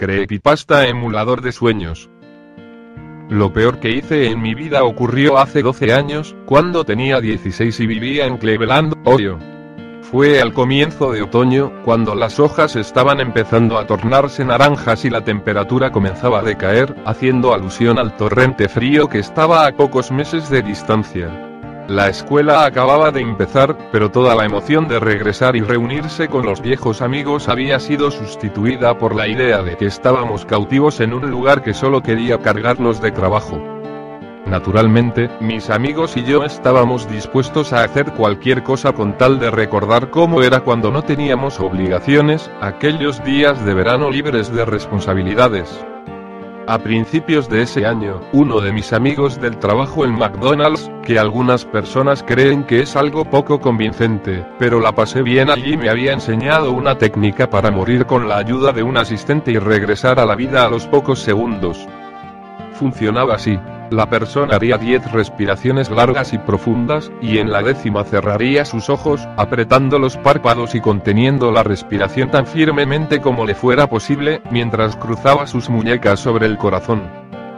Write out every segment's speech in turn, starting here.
Creepypasta emulador de sueños. Lo peor que hice en mi vida ocurrió hace 12 años, cuando tenía 16 y vivía en Cleveland, Ohio. Fue al comienzo de otoño, cuando las hojas estaban empezando a tornarse naranjas y la temperatura comenzaba a decaer, haciendo alusión al torrente frío que estaba a pocos meses de distancia. La escuela acababa de empezar, pero toda la emoción de regresar y reunirse con los viejos amigos había sido sustituida por la idea de que estábamos cautivos en un lugar que solo quería cargarnos de trabajo. Naturalmente, mis amigos y yo estábamos dispuestos a hacer cualquier cosa con tal de recordar cómo era cuando no teníamos obligaciones, aquellos días de verano libres de responsabilidades. A principios de ese año, uno de mis amigos del trabajo en McDonald's, que algunas personas creen que es algo poco convincente, pero la pasé bien allí, me había enseñado una técnica para morir con la ayuda de un asistente y regresar a la vida a los pocos segundos. Funcionaba así. La persona haría 10 respiraciones largas y profundas, y en la 10ª cerraría sus ojos, apretando los párpados y conteniendo la respiración tan firmemente como le fuera posible, mientras cruzaba sus muñecas sobre el corazón.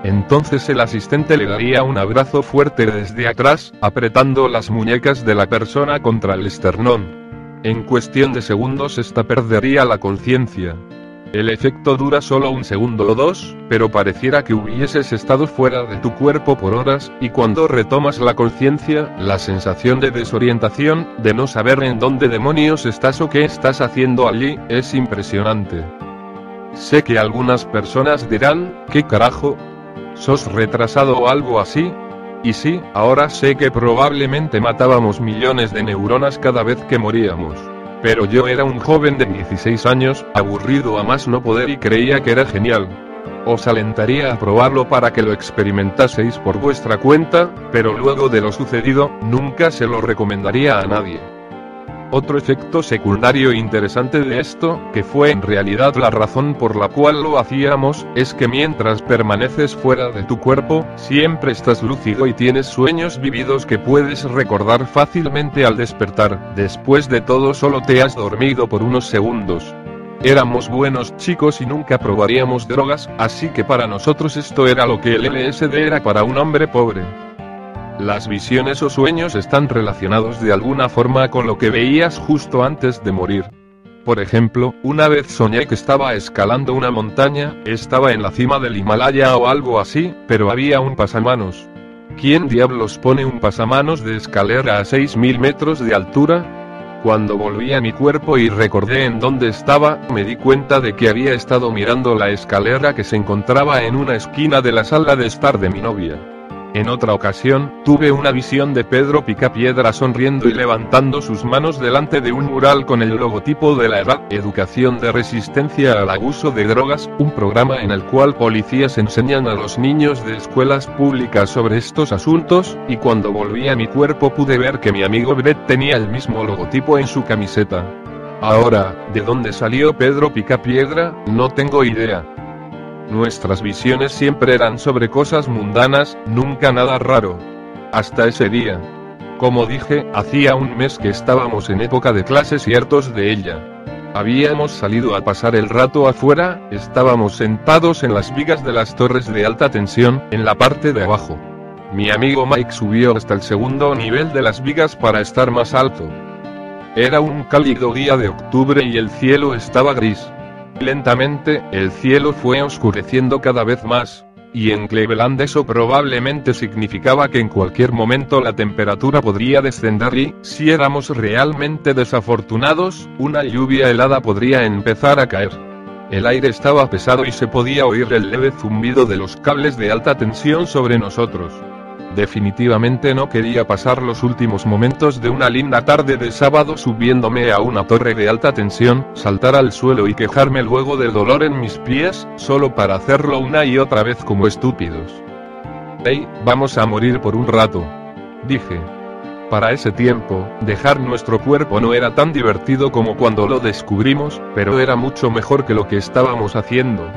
Entonces el asistente le daría un abrazo fuerte desde atrás, apretando las muñecas de la persona contra el esternón. En cuestión de segundos ésta perdería la conciencia. El efecto dura solo un segundo o dos, pero pareciera que hubieses estado fuera de tu cuerpo por horas, y cuando retomas la conciencia, la sensación de desorientación, de no saber en dónde demonios estás o qué estás haciendo allí, es impresionante. Sé que algunas personas dirán, ¿qué carajo? ¿Sos retrasado o algo así? Y sí, ahora sé que probablemente matábamos millones de neuronas cada vez que moríamos. Pero yo era un joven de 16 años, aburrido a más no poder y creía que era genial. Os alentaría a probarlo para que lo experimentaseis por vuestra cuenta, pero luego de lo sucedido, nunca se lo recomendaría a nadie. Otro efecto secundario interesante de esto, que fue en realidad la razón por la cual lo hacíamos, es que mientras permaneces fuera de tu cuerpo, siempre estás lúcido y tienes sueños vividos que puedes recordar fácilmente al despertar. Después de todo, solo te has dormido por unos segundos. Éramos buenos chicos y nunca probaríamos drogas, así que para nosotros esto era lo que el LSD era para un hombre pobre. Las visiones o sueños están relacionados de alguna forma con lo que veías justo antes de morir. Por ejemplo, una vez soñé que estaba escalando una montaña, estaba en la cima del Himalaya o algo así, pero había un pasamanos. ¿Quién diablos pone un pasamanos de escalera a 6.000 metros de altura? Cuando volví a mi cuerpo y recordé en dónde estaba, me di cuenta de que había estado mirando la escalera que se encontraba en una esquina de la sala de estar de mi novia. En otra ocasión, tuve una visión de Pedro Picapiedra sonriendo y levantando sus manos delante de un mural con el logotipo de la ERAD, Educación de Resistencia al Abuso de Drogas, un programa en el cual policías enseñan a los niños de escuelas públicas sobre estos asuntos, y cuando volví a mi cuerpo pude ver que mi amigo Brett tenía el mismo logotipo en su camiseta. Ahora, ¿de dónde salió Pedro Picapiedra? No tengo idea. Nuestras visiones siempre eran sobre cosas mundanas, nunca nada raro. Hasta ese día. Como dije, hacía un mes que estábamos en época de clases y hartos de ella. Habíamos salido a pasar el rato afuera, estábamos sentados en las vigas de las torres de alta tensión, en la parte de abajo. Mi amigo Mike subió hasta el segundo nivel de las vigas para estar más alto. Era un cálido día de octubre y el cielo estaba gris. Lentamente, el cielo fue oscureciendo cada vez más, y en Cleveland eso probablemente significaba que en cualquier momento la temperatura podría descender y, si éramos realmente desafortunados, una lluvia helada podría empezar a caer. El aire estaba pesado y se podía oír el leve zumbido de los cables de alta tensión sobre nosotros. Definitivamente no quería pasar los últimos momentos de una linda tarde de sábado subiéndome a una torre de alta tensión, saltar al suelo y quejarme luego del dolor en mis pies, solo para hacerlo una y otra vez como estúpidos. Hey, vamos a morir por un rato, dije. Para ese tiempo, dejar nuestro cuerpo no era tan divertido como cuando lo descubrimos, pero era mucho mejor que lo que estábamos haciendo.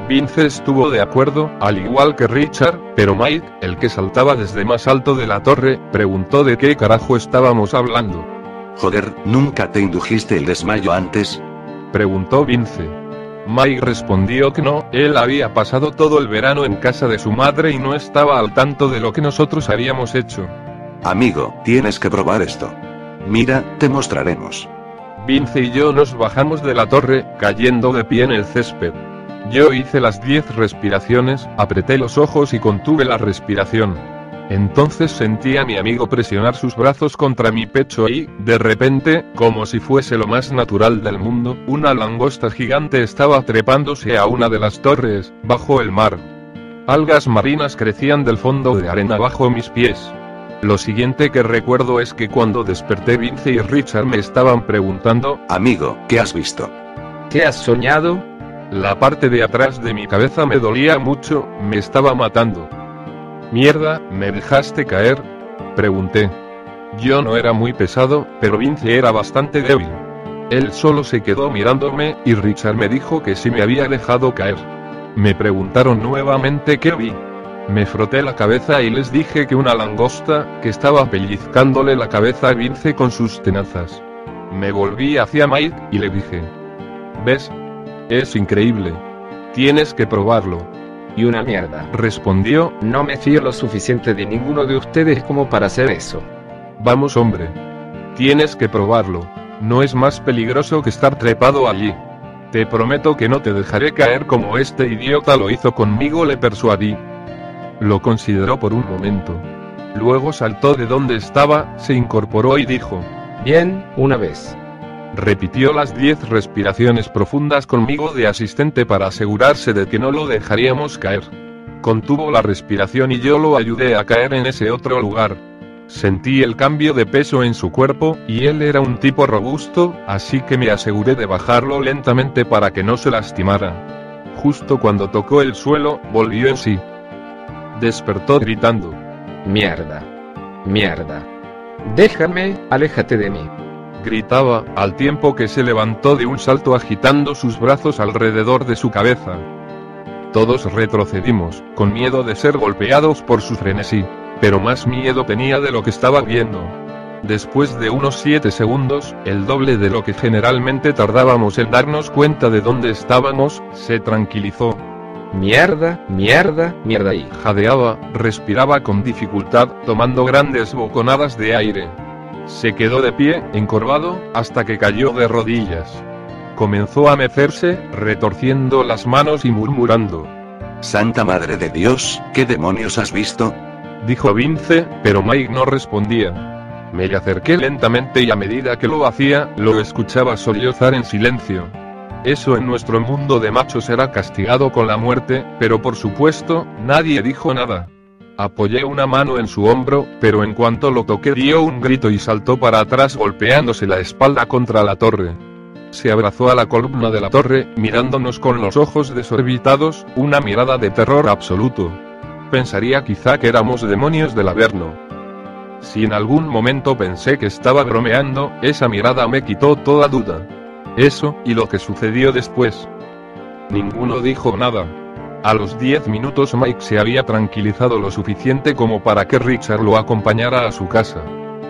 Vince estuvo de acuerdo, al igual que Richard, pero Mike, el que saltaba desde más alto de la torre, preguntó de qué carajo estábamos hablando. Joder, ¿nunca te indujiste el desmayo antes? Preguntó Vince. Mike respondió que no, él había pasado todo el verano en casa de su madre y no estaba al tanto de lo que nosotros habíamos hecho. Amigo, tienes que probar esto. Mira, te mostraremos. Vince y yo nos bajamos de la torre, cayendo de pie en el césped. Yo hice las 10 respiraciones, apreté los ojos y contuve la respiración. Entonces sentí a mi amigo presionar sus brazos contra mi pecho y, de repente, como si fuese lo más natural del mundo, una langosta gigante estaba trepándose a una de las torres, bajo el mar. Algas marinas crecían del fondo de arena bajo mis pies. Lo siguiente que recuerdo es que cuando desperté Vince y Richard me estaban preguntando: Amigo, ¿qué has visto? ¿Qué has soñado? La parte de atrás de mi cabeza me dolía mucho, me estaba matando. «Mierda, ¿me dejaste caer?», pregunté. Yo no era muy pesado, pero Vince era bastante débil. Él solo se quedó mirándome, y Richard me dijo que sí me había dejado caer. Me preguntaron nuevamente qué vi. Me froté la cabeza y les dije que una langosta, que estaba pellizcándole la cabeza a Vince con sus tenazas. Me volví hacia Mike, y le dije: «¿Ves? Es increíble. Tienes que probarlo». Y una mierda, respondió. No me fío lo suficiente de ninguno de ustedes como para hacer eso. Vamos, hombre. Tienes que probarlo. No es más peligroso que estar trepado allí. Te prometo que no te dejaré caer como este idiota lo hizo conmigo, le persuadí. Lo consideró por un momento. Luego saltó de donde estaba, se incorporó y dijo: Bien, una vez. Repitió las 10 respiraciones profundas conmigo de asistente para asegurarse de que no lo dejaríamos caer. Contuvo la respiración y yo lo ayudé a caer en ese otro lugar. Sentí el cambio de peso en su cuerpo, y él era un tipo robusto, así que me aseguré de bajarlo lentamente para que no se lastimara. Justo cuando tocó el suelo, volvió en sí. Despertó gritando: Mierda. Mierda. Déjame, aléjate de mí. Gritaba, al tiempo que se levantó de un salto agitando sus brazos alrededor de su cabeza. Todos retrocedimos, con miedo de ser golpeados por su frenesí, pero más miedo tenía de lo que estaba viendo. Después de unos 7 segundos, el doble de lo que generalmente tardábamos en darnos cuenta de dónde estábamos, se tranquilizó. Mierda, mierda, mierda, y jadeaba, respiraba con dificultad, tomando grandes boconadas de aire. Se quedó de pie, encorvado, hasta que cayó de rodillas. Comenzó a mecerse, retorciendo las manos y murmurando: Santa Madre de Dios, ¿qué demonios has visto? Dijo Vince, pero Mike no respondía. Me acerqué lentamente y a medida que lo hacía, lo escuchaba sollozar en silencio. Eso en nuestro mundo de machos era castigado con la muerte, pero por supuesto, nadie dijo nada. Apoyé una mano en su hombro, pero en cuanto lo toqué dio un grito y saltó para atrás golpeándose la espalda contra la torre. Se abrazó a la columna de la torre, mirándonos con los ojos desorbitados, una mirada de terror absoluto. Pensaría quizá que éramos demonios del Averno. Si en algún momento pensé que estaba bromeando, esa mirada me quitó toda duda. Eso, y lo que sucedió después. Ninguno dijo nada. A los 10 minutos Mike se había tranquilizado lo suficiente como para que Richard lo acompañara a su casa.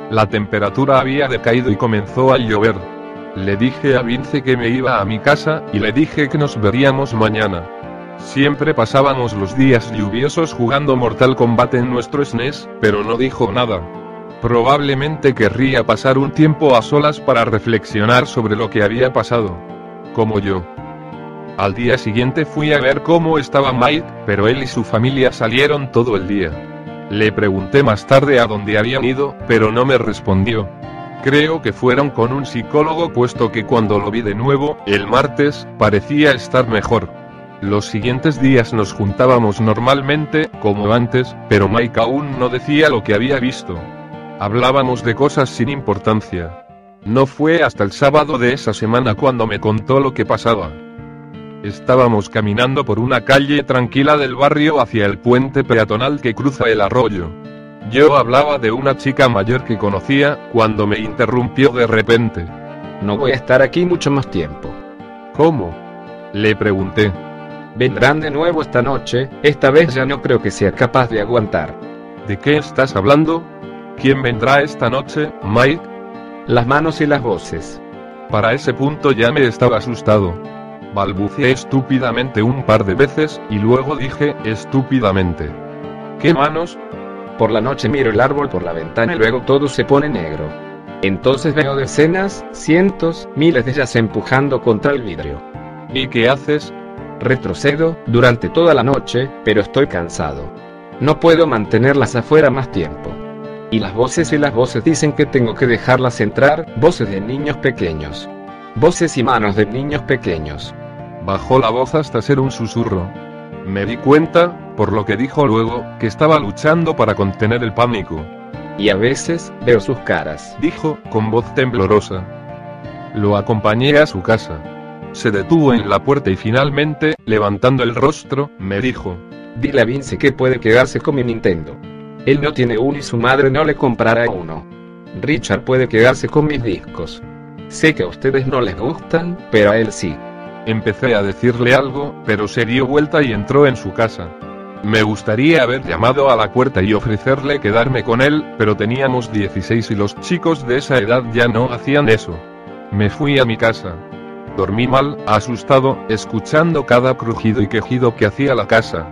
La temperatura había decaído y comenzó a llover. Le dije a Vince que me iba a mi casa, y le dije que nos veríamos mañana. Siempre pasábamos los días lluviosos jugando Mortal Kombat en nuestro SNES, pero no dijo nada. Probablemente querría pasar un tiempo a solas para reflexionar sobre lo que había pasado. Como yo. Al día siguiente fui a ver cómo estaba Mike, pero él y su familia salieron todo el día. Le pregunté más tarde a dónde habían ido, pero no me respondió. Creo que fueron con un psicólogo, puesto que cuando lo vi de nuevo, el martes, parecía estar mejor. Los siguientes días nos juntábamos normalmente, como antes, pero Mike aún no decía lo que había visto. Hablábamos de cosas sin importancia. No fue hasta el sábado de esa semana cuando me contó lo que pasaba. Estábamos caminando por una calle tranquila del barrio hacia el puente peatonal que cruza el arroyo. Yo hablaba de una chica mayor que conocía, cuando me interrumpió de repente. No voy a estar aquí mucho más tiempo. ¿Cómo?, le pregunté. Vendrán de nuevo esta noche, esta vez ya no creo que sea capaz de aguantar. ¿De qué estás hablando? ¿Quién vendrá esta noche, Mike? Las manos y las voces. Para ese punto ya me estaba asustado. Balbuceé estúpidamente un par de veces, y luego dije, estúpidamente. ¿Qué manos? Por la noche miro el árbol por la ventana y luego todo se pone negro. Entonces veo decenas, cientos, miles de ellas empujando contra el vidrio. ¿Y qué haces? Retrocedo durante toda la noche, pero estoy cansado. No puedo mantenerlas afuera más tiempo. Y las voces dicen que tengo que dejarlas entrar, voces de niños pequeños. Voces y manos de niños pequeños. Bajó la voz hasta ser un susurro. Me di cuenta, por lo que dijo luego, que estaba luchando para contener el pánico. Y a veces, veo sus caras, dijo, con voz temblorosa. Lo acompañé a su casa. Se detuvo en la puerta y finalmente, levantando el rostro, me dijo. Dile a Vince que puede quedarse con mi Nintendo. Él no tiene uno y su madre no le comprará uno. Richard puede quedarse con mis discos. Sé que a ustedes no les gustan, pero a él sí. Empecé a decirle algo, pero se dio vuelta y entró en su casa. Me gustaría haber llamado a la puerta y ofrecerle quedarme con él, pero teníamos 16 y los chicos de esa edad ya no hacían eso. Me fui a mi casa. Dormí mal, asustado, escuchando cada crujido y quejido que hacía la casa.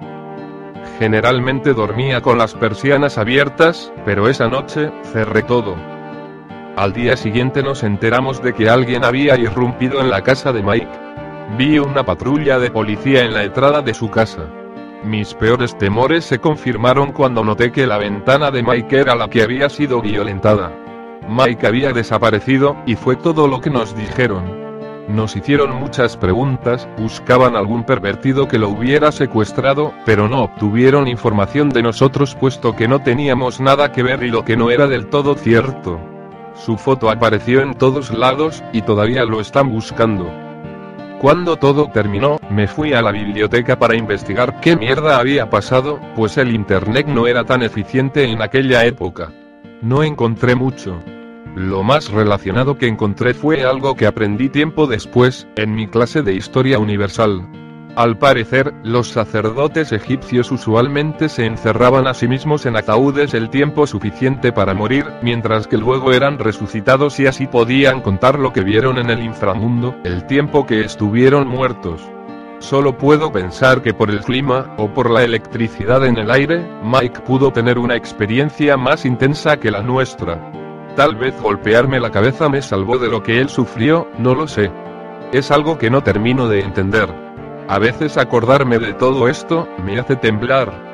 Generalmente dormía con las persianas abiertas, pero esa noche, cerré todo. Al día siguiente nos enteramos de que alguien había irrumpido en la casa de Mike. Vi una patrulla de policía en la entrada de su casa. Mis peores temores se confirmaron cuando noté que la ventana de Mike era la que había sido violentada. Mike había desaparecido, y fue todo lo que nos dijeron. Nos hicieron muchas preguntas, buscaban algún pervertido que lo hubiera secuestrado, pero no obtuvieron información de nosotros puesto que no teníamos nada que ver y lo que no era del todo cierto. Su foto apareció en todos lados, y todavía lo están buscando. Cuando todo terminó, me fui a la biblioteca para investigar qué mierda había pasado, pues el internet no era tan eficiente en aquella época. No encontré mucho. Lo más relacionado que encontré fue algo que aprendí tiempo después, en mi clase de Historia Universal. Al parecer, los sacerdotes egipcios usualmente se encerraban a sí mismos en ataúdes el tiempo suficiente para morir, mientras que luego eran resucitados y así podían contar lo que vieron en el inframundo, el tiempo que estuvieron muertos. Solo puedo pensar que por el clima, o por la electricidad en el aire, Mike pudo tener una experiencia más intensa que la nuestra. Tal vez golpearme la cabeza me salvó de lo que él sufrió, no lo sé. Es algo que no termino de entender. A veces acordarme de todo esto, me hace temblar.